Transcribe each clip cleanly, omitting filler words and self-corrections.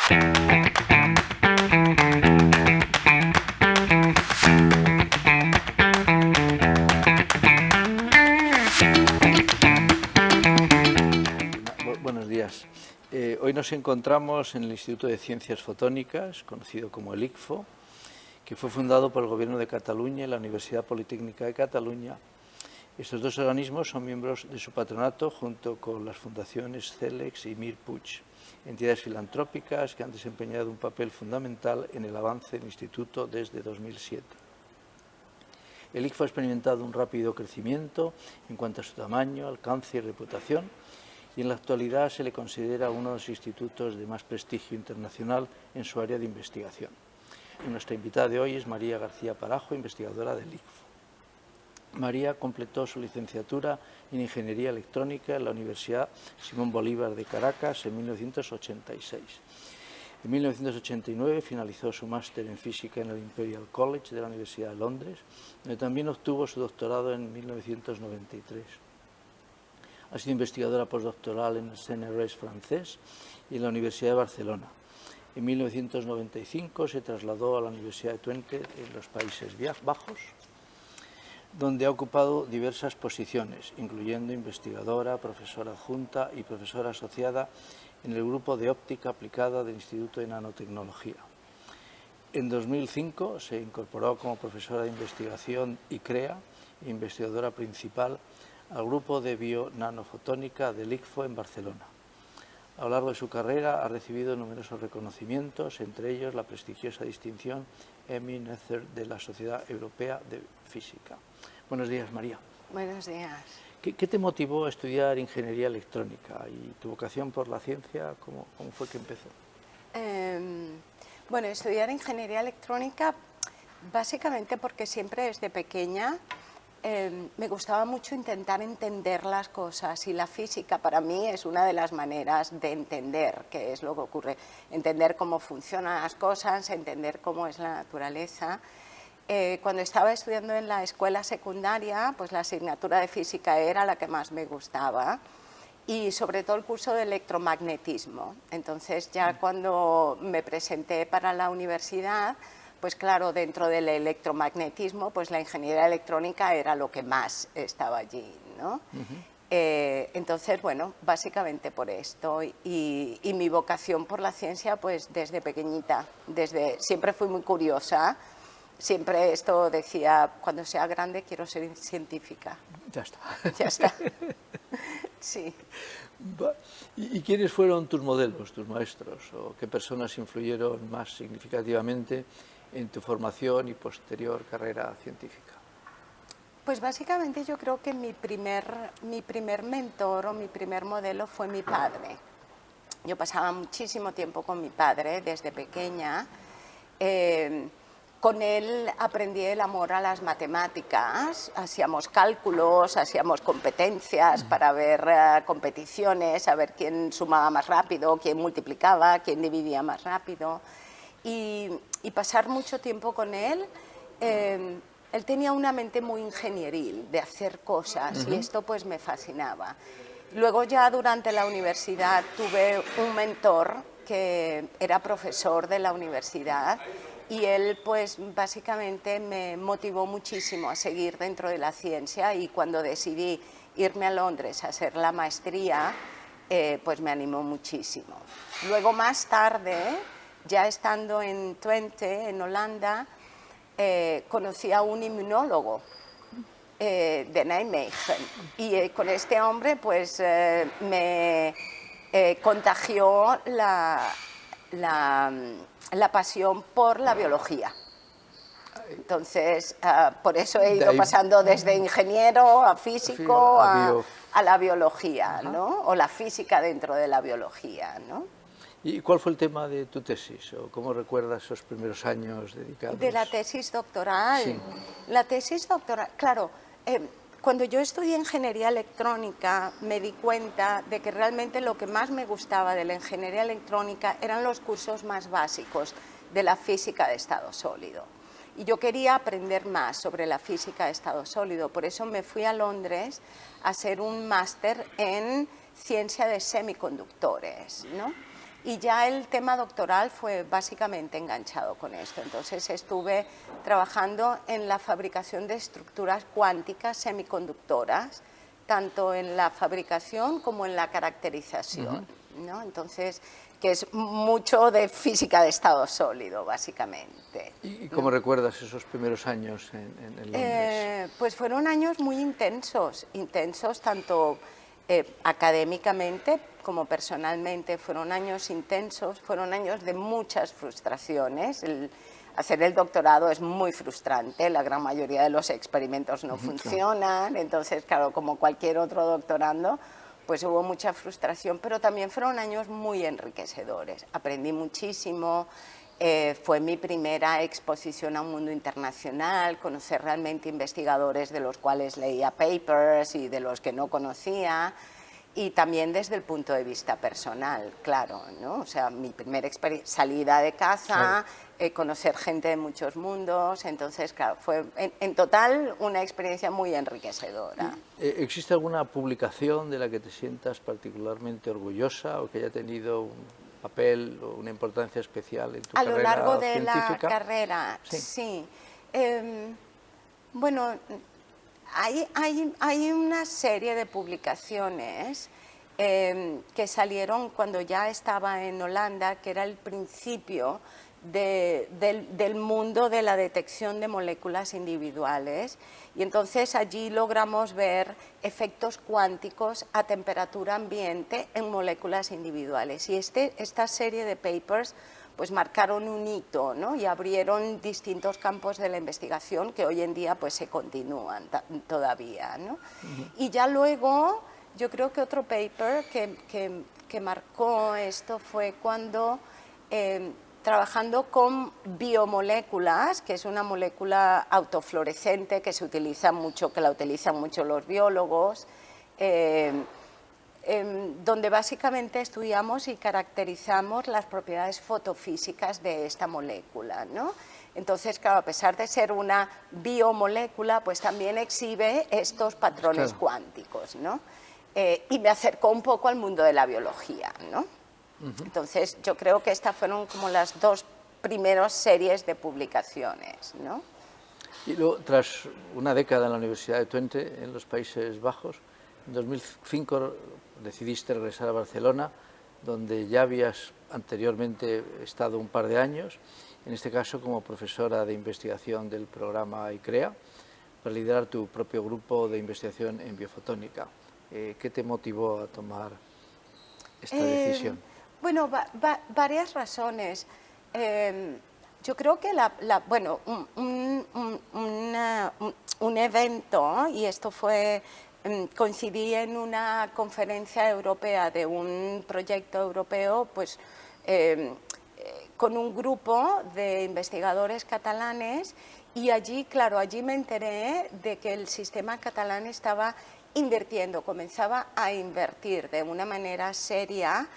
Buenos días. Hoy nos encontramos en el Instituto de Ciencias Fotónicas, conocido como el ICFO, que fue fundado por el Gobierno de Cataluña y la Universidad Politécnica de Cataluña. Estos dos organismos son miembros de su patronato junto con las fundaciones CELEX y Mir Puig, entidades filantrópicas que han desempeñado un papel fundamental en el avance del Instituto desde 2007. El ICFO ha experimentado un rápido crecimiento en cuanto a su tamaño, alcance y reputación, y en la actualidad se le considera uno de los institutos de más prestigio internacional en su área de investigación. Nuestra invitada de hoy es María García Parajo, investigadora del ICFO. María completó su licenciatura en Ingeniería Electrónica en la Universidad Simón Bolívar de Caracas en 1986. En 1989 finalizó su máster en Física en el Imperial College de la Universidad de Londres, donde también obtuvo su doctorado en 1993. Ha sido investigadora postdoctoral en el CNRS francés y en la Universidad de Barcelona. En 1995 se trasladó a la Universidad de Twente en los Países Bajos, donde ha ocupado diversas posiciones, incluyendo investigadora, profesora adjunta y profesora asociada en el grupo de óptica aplicada del Instituto de Nanotecnología. En 2005 se incorporó como profesora de investigación ICREA e investigadora principal al grupo de bio-nanofotónica del ICFO en Barcelona. A lo largo de su carrera ha recibido numerosos reconocimientos, entre ellos la prestigiosa distinción Emmy Noether de la Sociedad Europea de Física. Buenos días, María. Buenos días. ¿Qué te motivó a estudiar ingeniería electrónica y tu vocación por la ciencia, cómo fue que empezó? Bueno, estudiar ingeniería electrónica básicamente porque siempre desde pequeña me gustaba mucho intentar entender las cosas, y la física para mí es una de las maneras de entender qué es lo que ocurre, entender cómo funcionan las cosas, entender cómo es la naturaleza. Cuando estaba estudiando en la escuela secundaria, pues la asignatura de física era la que más me gustaba, y sobre todo el curso de electromagnetismo. Entonces ya cuando me presenté para la universidad, pues claro, dentro del electromagnetismo, pues la ingeniería electrónica era lo que más estaba allí, ¿no? Entonces, bueno, básicamente por esto, y mi vocación por la ciencia, pues desde pequeñita, siempre fui muy curiosa, siempre esto decía, cuando sea grande quiero ser científica. Ya está. Ya está. Sí. ¿Y quiénes fueron tus modelos, tus maestros, o qué personas influyeron más significativamente en tu formación y posterior carrera científica? Pues básicamente yo creo que mi primer mentor o mi primer modelo fue mi padre. Yo pasaba muchísimo tiempo con mi padre desde pequeña. Con él aprendí el amor a las matemáticas, hacíamos cálculos, hacíamos competencias para ver competiciones, a ver quién sumaba más rápido, quién multiplicaba, quién dividía más rápido. Y pasar mucho tiempo con él, él tenía una mente muy ingenieril de hacer cosas, y esto pues me fascinaba. Luego ya durante la universidad tuve un mentor que era profesor de la universidad, y él pues básicamente me motivó muchísimo a seguir dentro de la ciencia, y cuando decidí irme a Londres a hacer la maestría, pues me animó muchísimo. Luego más tarde, ya estando en Twente, en Holanda, conocí a un inmunólogo de Nijmegen, y con este hombre pues me contagió la pasión por la biología. Entonces, por eso he ido pasando desde ingeniero a físico a la biología, ¿no? O la física dentro de la biología, ¿no? ¿Y cuál fue el tema de tu tesis, o cómo recuerdas esos primeros años dedicados? De la tesis doctoral. Sí. La tesis doctoral, claro, cuando yo estudié ingeniería electrónica me di cuenta de que realmente lo que más me gustaba de la ingeniería electrónica eran los cursos más básicos de la física de estado sólido. Y yo quería aprender más sobre la física de estado sólido, por eso me fui a Londres a hacer un máster en ciencia de semiconductores, ¿no? Y ya el tema doctoral fue básicamente enganchado con esto. Entonces estuve trabajando en la fabricación de estructuras cuánticas semiconductoras, tanto en la fabricación como en la caracterización, ¿no? Entonces, que es mucho de física de estado sólido, básicamente. ¿Y cómo recuerdas esos primeros años en Londres? Pues fueron años muy intensos tanto académicamente como personalmente. Fueron años intensos, fueron años de muchas frustraciones. Hacer el doctorado es muy frustrante, la gran mayoría de los experimentos no funcionan, entonces, claro, como cualquier otro doctorando, pues hubo mucha frustración, pero también fueron años muy enriquecedores. Aprendí muchísimo, fue mi primera exposición a un mundo internacional, conocer realmente investigadores de los cuales leía papers y de los que no conocía, y también desde el punto de vista personal, claro, ¿no? O sea, mi primera salida de casa, conocer gente de muchos mundos, entonces, claro, fue en total una experiencia muy enriquecedora. ¿Existe alguna publicación de la que te sientas particularmente orgullosa o que haya tenido un papel o una importancia especial en tu carrera científica? A lo largo de la carrera, sí. Bueno, hay una serie de publicaciones que salieron cuando ya estaba en Holanda, que era el principio del mundo de la detección de moléculas individuales, y entonces allí logramos ver efectos cuánticos a temperatura ambiente en moléculas individuales, y esta serie de papers pues marcaron un hito, ¿no? Y abrieron distintos campos de la investigación que hoy en día pues se continúan todavía, ¿no? Y ya luego yo creo que otro paper que marcó esto fue cuando trabajando con biomoléculas, que es una molécula autofluorescente que se utiliza mucho, que la utilizan mucho los biólogos, donde básicamente estudiamos y caracterizamos las propiedades fotofísicas de esta molécula, ¿no? Entonces, claro, a pesar de ser una biomolécula, pues también exhibe estos patrones cuánticos, ¿no? Y me acercó un poco al mundo de la biología, ¿no? Entonces, yo creo que estas fueron como las dos primeras series de publicaciones, ¿no? Y luego, tras una década en la Universidad de Twente, en los Países Bajos, en 2005 decidiste regresar a Barcelona, donde ya habías anteriormente estado un par de años, en este caso como profesora de investigación del programa ICREA, para liderar tu propio grupo de investigación en biofotónica. ¿Qué te motivó a tomar esta decisión? Bueno, varias razones. Yo creo que bueno, un evento, y esto fue, coincidí en una conferencia europea de un proyecto europeo, pues con un grupo de investigadores catalanes, y allí, claro, allí me enteré de que el sistema catalán estaba invirtiendo, comenzaba a invertir de una manera seria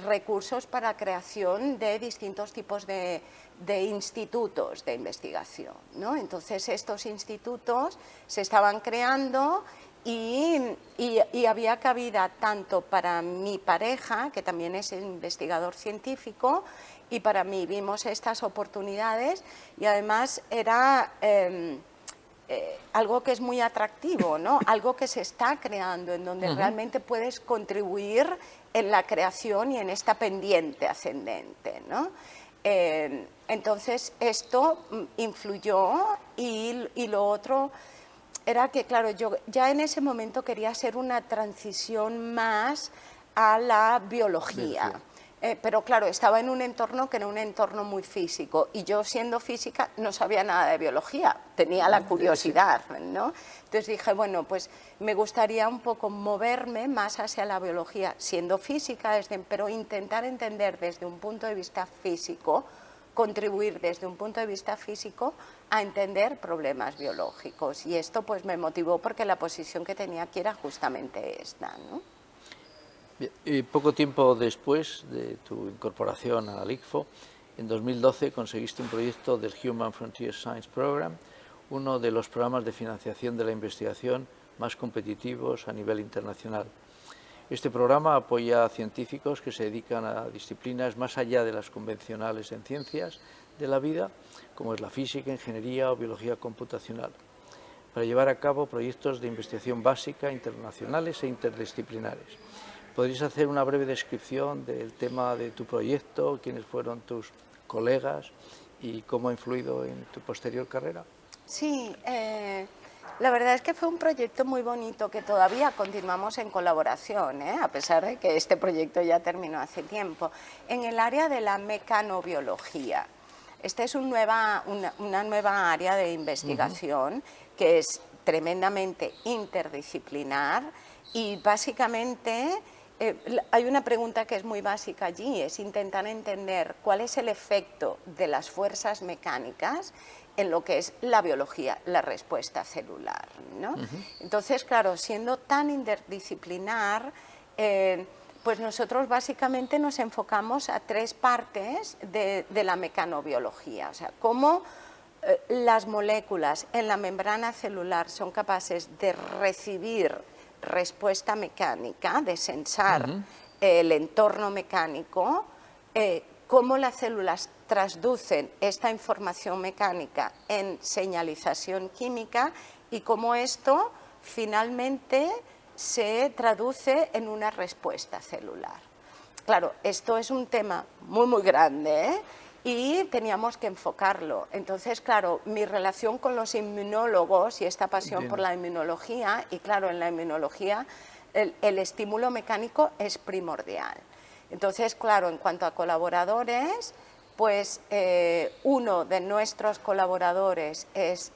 recursos para la creación de distintos tipos de institutos de investigación, ¿no? Entonces estos institutos se estaban creando y había cabida tanto para mi pareja, que también es investigador científico, y para mí vimos estas oportunidades, y además era algo que es muy atractivo, ¿no? Algo que se está creando, en donde realmente puedes contribuir en la creación y en esta pendiente ascendente, ¿no? Entonces esto influyó, y lo otro era que, claro, yo ya en ese momento quería hacer una transición más a la biología. Pero claro, estaba en un entorno que era un entorno muy físico, y yo, siendo física, no sabía nada de biología, tenía la curiosidad, ¿no? Entonces dije, bueno, pues me gustaría un poco moverme más hacia la biología, siendo física, pero intentar entender desde un punto de vista físico, contribuir desde un punto de vista físico a entender problemas biológicos, y esto pues me motivó porque la posición que tenía aquí era justamente esta, ¿no? Bien, y poco tiempo después de tu incorporación a la LICFO, en 2012 conseguiste un proyecto del Human Frontier Science Program, uno de los programas de financiación de la investigación más competitivos a nivel internacional. Este programa apoya a científicos que se dedican a disciplinas más allá de las convencionales en ciencias de la vida, como es la física, ingeniería o biología computacional, para llevar a cabo proyectos de investigación básica, internacionales e interdisciplinares. ¿Podrías hacer una breve descripción del tema de tu proyecto, quiénes fueron tus colegas y cómo ha influido en tu posterior carrera? Sí, la verdad es que fue un proyecto muy bonito que todavía continuamos en colaboración, a pesar de que este proyecto ya terminó hace tiempo, en el área de la mecanobiología. Esta es una nueva área de investigación que es tremendamente interdisciplinar y básicamente hay una pregunta que es muy básica allí, es intentar entender cuál es el efecto de las fuerzas mecánicas en lo que es la biología, la respuesta celular, ¿no? Entonces, claro, siendo tan interdisciplinar, pues nosotros básicamente nos enfocamos a tres partes de la mecanobiología, o sea, cómo las moléculas en la membrana celular son capaces de recibir respuesta mecánica, de sensar el entorno mecánico, cómo las células traducen esta información mecánica en señalización química y cómo esto finalmente se traduce en una respuesta celular. Claro, esto es un tema muy grande, y teníamos que enfocarlo. Entonces, claro, mi relación con los inmunólogos y esta pasión por la inmunología, y claro, en la inmunología el estímulo mecánico es primordial. Entonces, claro, en cuanto a colaboradores, pues uno de nuestros colaboradores es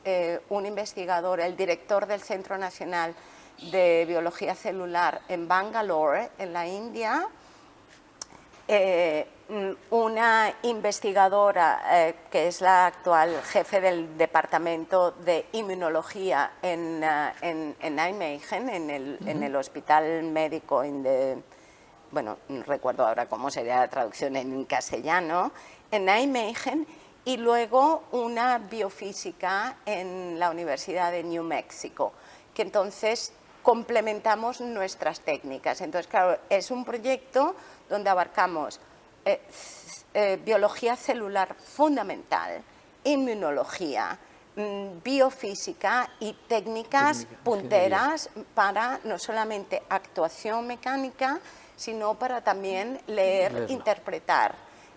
un investigador, el director del Centro Nacional de Biología Celular en Bangalore, en la India, una investigadora que es la actual jefe del departamento de inmunología en Nijmegen, en el hospital médico, bueno, no recuerdo ahora cómo sería la traducción en castellano, en Nijmegen, y luego una biofísica en la Universidad de New Mexico, que entonces complementamos nuestras técnicas. Entonces, claro, es un proyecto donde abarcamos biología celular fundamental, inmunología, biofísica y técnicas punteras para no solamente actuación mecánica, sino para también leer, interpretar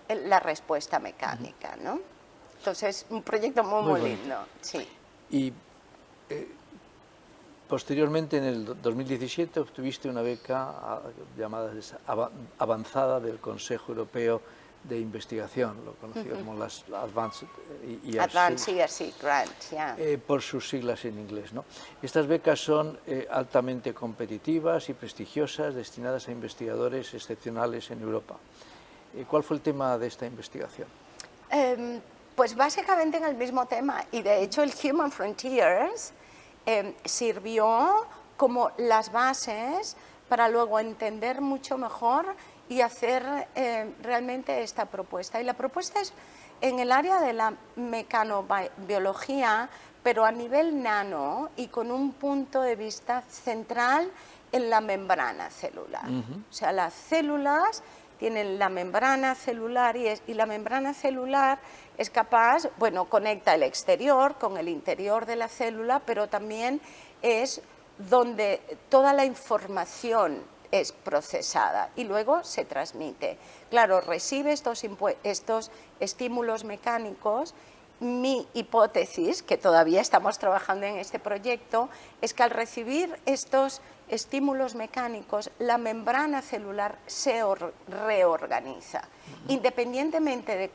la respuesta mecánica, ¿no? Entonces, un proyecto muy lindo. Sí. Y posteriormente, en el 2017, obtuviste una beca llamada avanzada del Consejo Europeo de Investigación, lo conocido como las Advanced ERC Grants, por sus siglas en inglés, ¿no? Estas becas son altamente competitivas y prestigiosas, destinadas a investigadores excepcionales en Europa. ¿Cuál fue el tema de esta investigación? Pues básicamente en el mismo tema, y de hecho el Human Frontiers sirvió como las bases para luego entender mucho mejor y hacer realmente esta propuesta. Y la propuesta es en el área de la mecanobiología, pero a nivel nano y con un punto de vista central en la membrana celular. O sea, las células tienen la membrana celular y la membrana celular es capaz, bueno, conecta el exterior con el interior de la célula, pero también es donde toda la información es procesada y luego se transmite. Claro, recibe estos estímulos mecánicos. Mi hipótesis, que todavía estamos trabajando en este proyecto, es que al recibir estos estímulos mecánicos, la membrana celular se reorganiza. Independientemente de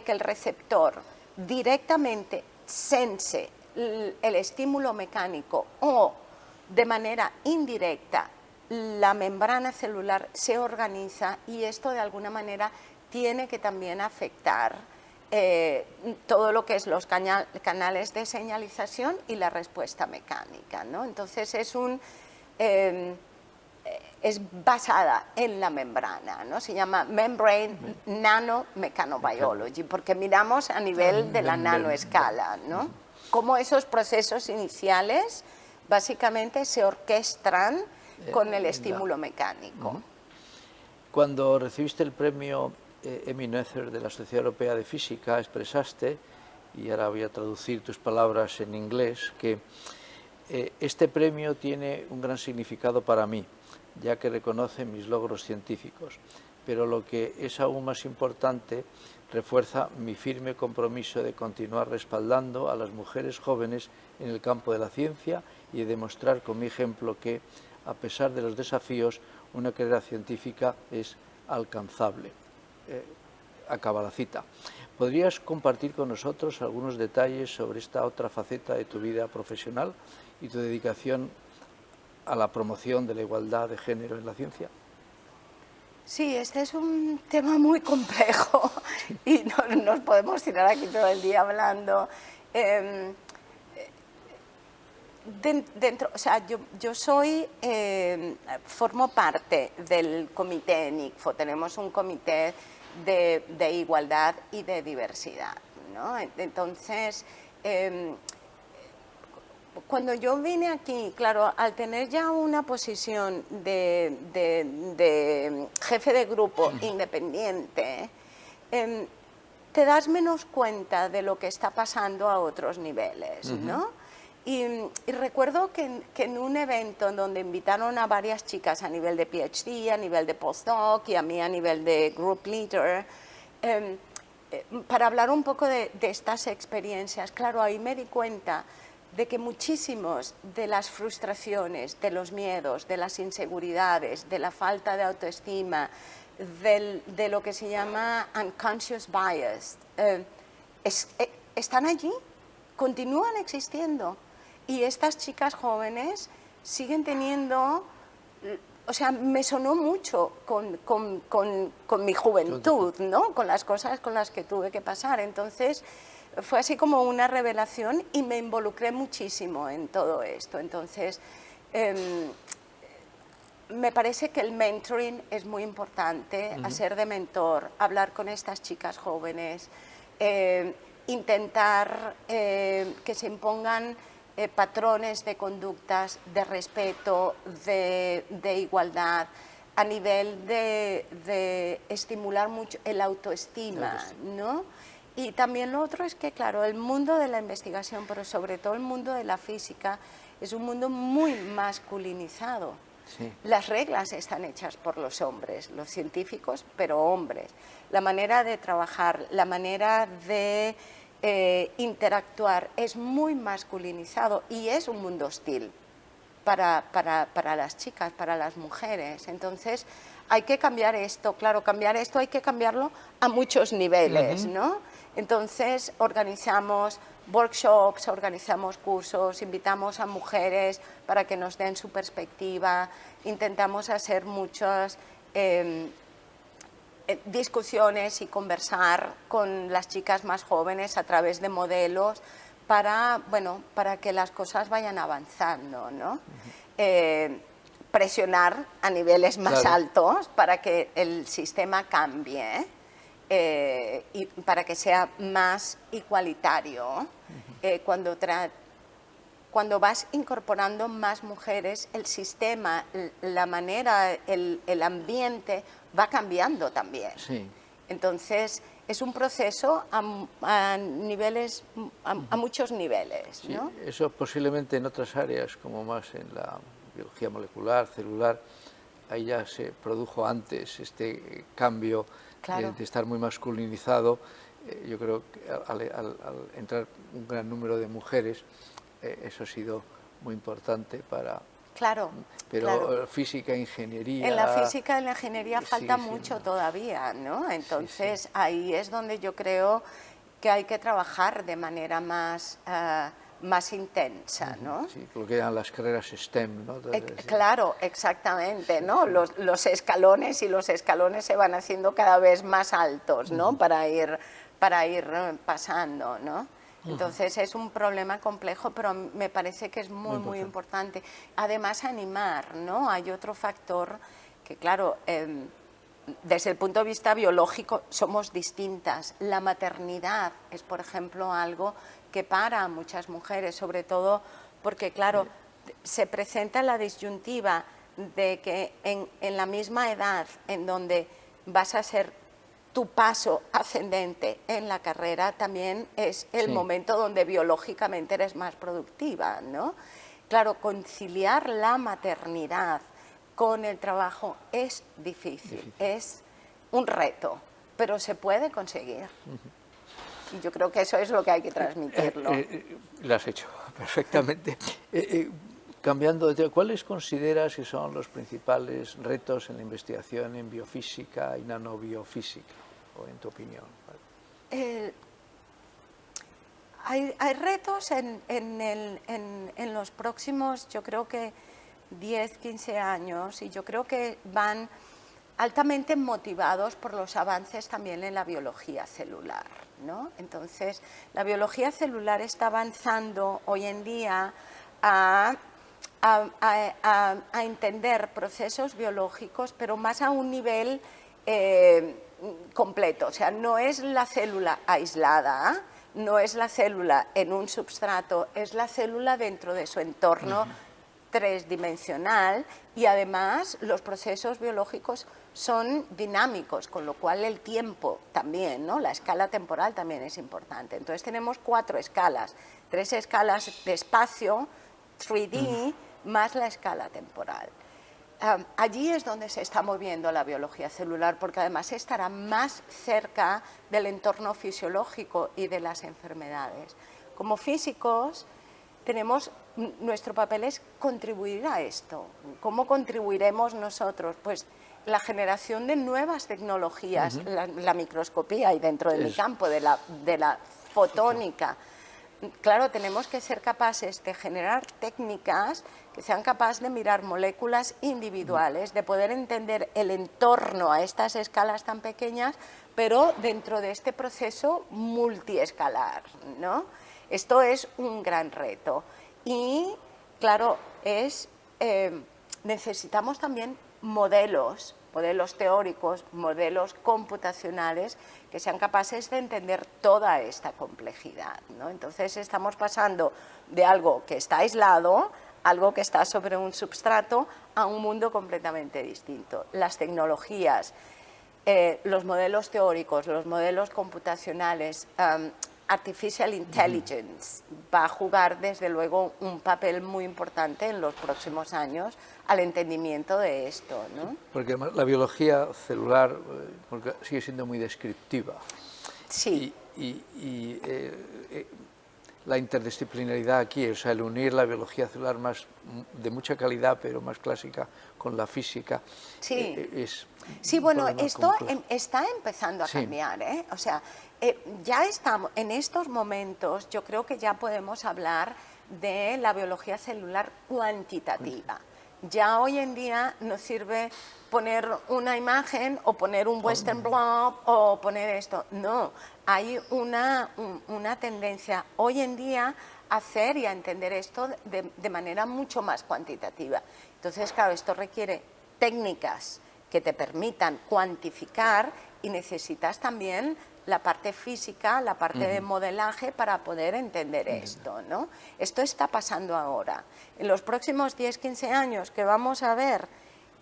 que el receptor directamente sense el estímulo mecánico o de manera indirecta, la membrana celular se organiza y esto de alguna manera tiene que también afectar todo lo que es los canales de señalización y la respuesta mecánica, ¿no? Entonces es basada en la membrana, ¿no? Se llama Membrane Nanomechanobiology, porque miramos a nivel de la nanoescala, ¿no? Cómo esos procesos iniciales básicamente se orquestan con el estímulo mecánico. Cuando recibiste el premio Emmy Noether de la Sociedad Europea de Física, expresaste, y ahora voy a traducir tus palabras en inglés, que este premio tiene un gran significado para mí, ya que reconoce mis logros científicos, pero lo que es aún más importante, refuerza mi firme compromiso de continuar respaldando a las mujeres jóvenes en el campo de la ciencia y de demostrar con mi ejemplo que, a pesar de los desafíos, una carrera científica es alcanzable. Acaba la cita. ¿Podrías compartir con nosotros algunos detalles sobre esta otra faceta de tu vida profesional y tu dedicación a la promoción de la igualdad de género en la ciencia? Sí, este es un tema muy complejo y nos podemos tirar aquí todo el día hablando. O sea, yo formo parte del comité ENICFO, tenemos un comité de igualdad y de diversidad, ¿no? Entonces, cuando yo vine aquí, claro, al tener ya una posición de jefe de grupo independiente, te das menos cuenta de lo que está pasando a otros niveles, ¿no? Y recuerdo que en un evento en donde invitaron a varias chicas a nivel de PhD, a nivel de postdoc y a mí a nivel de group leader, para hablar un poco de estas experiencias, claro, ahí me di cuenta de que muchísimos de las frustraciones, de los miedos, de las inseguridades, de la falta de autoestima, de lo que se llama unconscious bias, están allí, continúan existiendo. Y estas chicas jóvenes siguen teniendo, o sea, me sonó mucho con mi juventud, ¿no? Con las cosas con las que tuve que pasar. Entonces, fue así como una revelación y me involucré muchísimo en todo esto. Entonces, me parece que el mentoring es muy importante, hacer de mentor, hablar con estas chicas jóvenes, intentar que se impongan patrones de conductas, de respeto, de igualdad, a nivel de estimular mucho el autoestima, ¿no? Y también lo otro es que, claro, el mundo de la investigación, pero sobre todo el mundo de la física, es un mundo muy masculinizado. Sí. Las reglas están hechas por los hombres, los científicos, pero hombres. La manera de trabajar, la manera de interactuar es muy masculinizado y es un mundo hostil para las chicas, para las mujeres. Entonces, hay que cambiar esto. Claro, cambiar esto hay que cambiarlo a muchos niveles, ¿no? Entonces, organizamos workshops, organizamos cursos, invitamos a mujeres para que nos den su perspectiva, intentamos hacer muchas discusiones y conversar con las chicas más jóvenes a través de modelos para, bueno, para que las cosas vayan avanzando, ¿no? Presionar a niveles más altos para que el sistema cambie y para que sea más igualitario. Cuando vas incorporando más mujeres, el sistema, la manera, el ambiente va cambiando también. Sí. Entonces, es un proceso a muchos niveles, ¿no? Sí, eso posiblemente en otras áreas, como más en la biología molecular, celular, ahí ya se produjo antes este cambio de estar muy masculinizado. Yo creo que al entrar un gran número de mujeres, eso ha sido muy importante para... Claro, pero física, ingeniería... En la física y la ingeniería falta mucho todavía, ¿no? Entonces, ahí es donde yo creo que hay que trabajar de manera más intensa, ¿no? Sí, lo que llaman las carreras STEM, ¿no? Claro, exactamente, ¿no? Los escalones, y los escalones se van haciendo cada vez más altos, ¿no? Para ir pasando, ¿no? Entonces es un problema complejo, pero me parece que es muy importante. Además, animar, ¿no? Hay otro factor que, claro, desde el punto de vista biológico somos distintas. La maternidad es, por ejemplo, algo que para a muchas mujeres, sobre todo porque, claro, se presenta la disyuntiva de que en la misma edad en donde vas a ser tu paso ascendente en la carrera, también es el momento donde biológicamente eres más productiva, ¿no? Claro, conciliar la maternidad con el trabajo es difícil, es un reto, pero se puede conseguir. Y yo creo que eso es lo que hay que transmitirlo. Lo has hecho perfectamente. Cambiando de tema, ¿cuáles consideras que son los principales retos en la investigación en biofísica y nanobiofísica, o en tu opinión? Hay retos en los próximos, yo creo que 10, 15 años, y yo creo que van altamente motivados por los avances también en la biología celular, ¿no? Entonces, la biología celular está avanzando hoy en día a entender procesos biológicos, pero más a un nivel completo. O sea, no es la célula aislada, no es la célula en un substrato, es la célula dentro de su entorno tridimensional, y además los procesos biológicos son dinámicos, con lo cual el tiempo también, ¿no? La escala temporal también es importante. Entonces tenemos 4 escalas, 3 escalas de espacio, 3D, más la escala temporal. Allí es donde se está moviendo la biología celular, porque además estará más cerca del entorno fisiológico y de las enfermedades. Como físicos, nuestro papel es contribuir a esto. ¿Cómo contribuiremos nosotros? Pues la generación de nuevas tecnologías, la microscopía, y dentro de mi campo, de la fotónica. Claro, tenemos que ser capaces de generar técnicas que sean capaces de mirar moléculas individuales, de poder entender el entorno a estas escalas tan pequeñas, pero dentro de este proceso multiescalar, ¿no? Esto es un gran reto. Y, claro, necesitamos también modelos teóricos, modelos computacionales que sean capaces de entender toda esta complejidad, ¿no? Entonces estamos pasando de algo que está aislado, algo que está sobre un substrato, a un mundo completamente distinto. Las tecnologías, los modelos teóricos, los modelos computacionales, Artificial Intelligence va a jugar desde luego un papel muy importante en los próximos años al entendimiento de esto, ¿no? Porque además la biología celular sigue siendo muy descriptiva. Sí. Y la interdisciplinaridad aquí, o sea, el unir la biología celular más de mucha calidad, pero más clásica, con la física, es... Sí, bueno, esto está empezando a cambiar, ¿eh? O sea, ya estamos, en estos momentos, yo creo que ya podemos hablar de la biología celular cuantitativa. Ya hoy en día nos sirve poner una imagen o poner un Western blot o poner esto. No, hay una tendencia hoy en día a hacer y a entender esto de manera mucho más cuantitativa. Entonces, claro, esto requiere técnicas que te permitan cuantificar, y necesitas también la parte física, la parte de modelaje para poder entender esto, ¿no? Esto está pasando ahora. En los próximos 10, 15 años que vamos a ver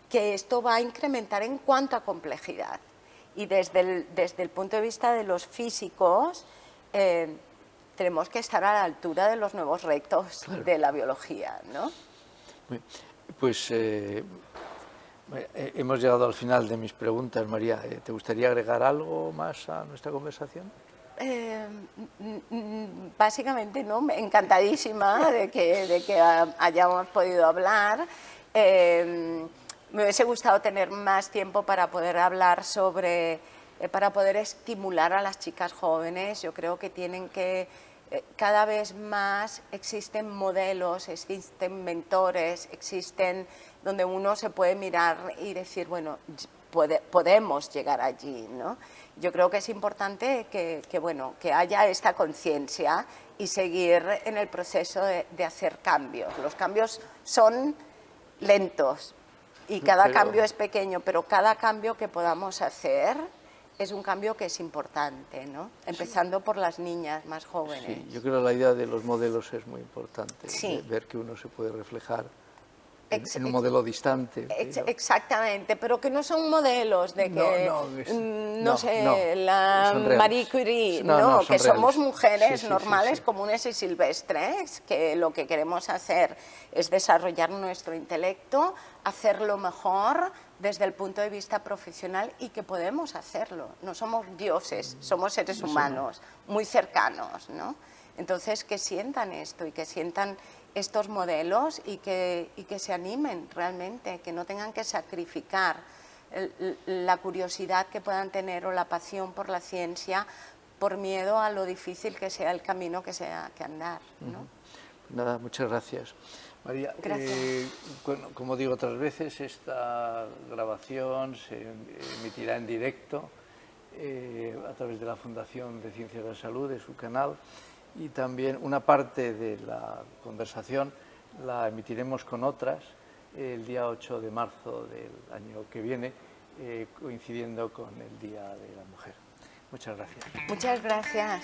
que esto va a incrementar en cuanto a complejidad. Y desde el punto de vista de los físicos, tenemos que estar a la altura de los nuevos retos de la biología, ¿no? Pues hemos llegado al final de mis preguntas, María. ¿Te gustaría agregar algo más a nuestra conversación? Básicamente, ¿no? Encantadísima de que hayamos podido hablar. Me hubiese gustado tener más tiempo para poder hablar para poder estimular a las chicas jóvenes. Yo creo que tienen que, cada vez más existen modelos, existen mentores, existen donde uno se puede mirar y decir, bueno, podemos llegar allí, ¿no? Yo creo que es importante que haya esta conciencia y seguir en el proceso de hacer cambios. Los cambios son lentos y cada cambio es pequeño, pero cada cambio que podamos hacer es un cambio que es importante, ¿no? Empezando por las niñas más jóvenes. Sí, yo creo que la idea de los modelos es muy importante, Sí. ver que uno se puede reflejar en un modelo distante. Exactamente, pero que no son modelos de que, la son Marie Curie, que somos mujeres normales, comunes y silvestres, que lo que queremos hacer es desarrollar nuestro intelecto, hacerlo mejor desde el punto de vista profesional y que podemos hacerlo. No somos dioses, somos seres humanos muy cercanos, ¿no? Entonces, que sientan esto y que sientan estos modelos y que se animen realmente, que no tengan que sacrificar la curiosidad que puedan tener o la pasión por la ciencia por miedo a lo difícil que sea el camino que sea que andar, ¿no? Nada, muchas gracias. María, bueno, como digo otras veces, esta grabación se emitirá en directo a través de la Fundación de Ciencias de la Salud, de su canal, y también una parte de la conversación la emitiremos con otras el día 8 de marzo del año que viene, coincidiendo con el Día de la Mujer. Muchas gracias. Muchas gracias.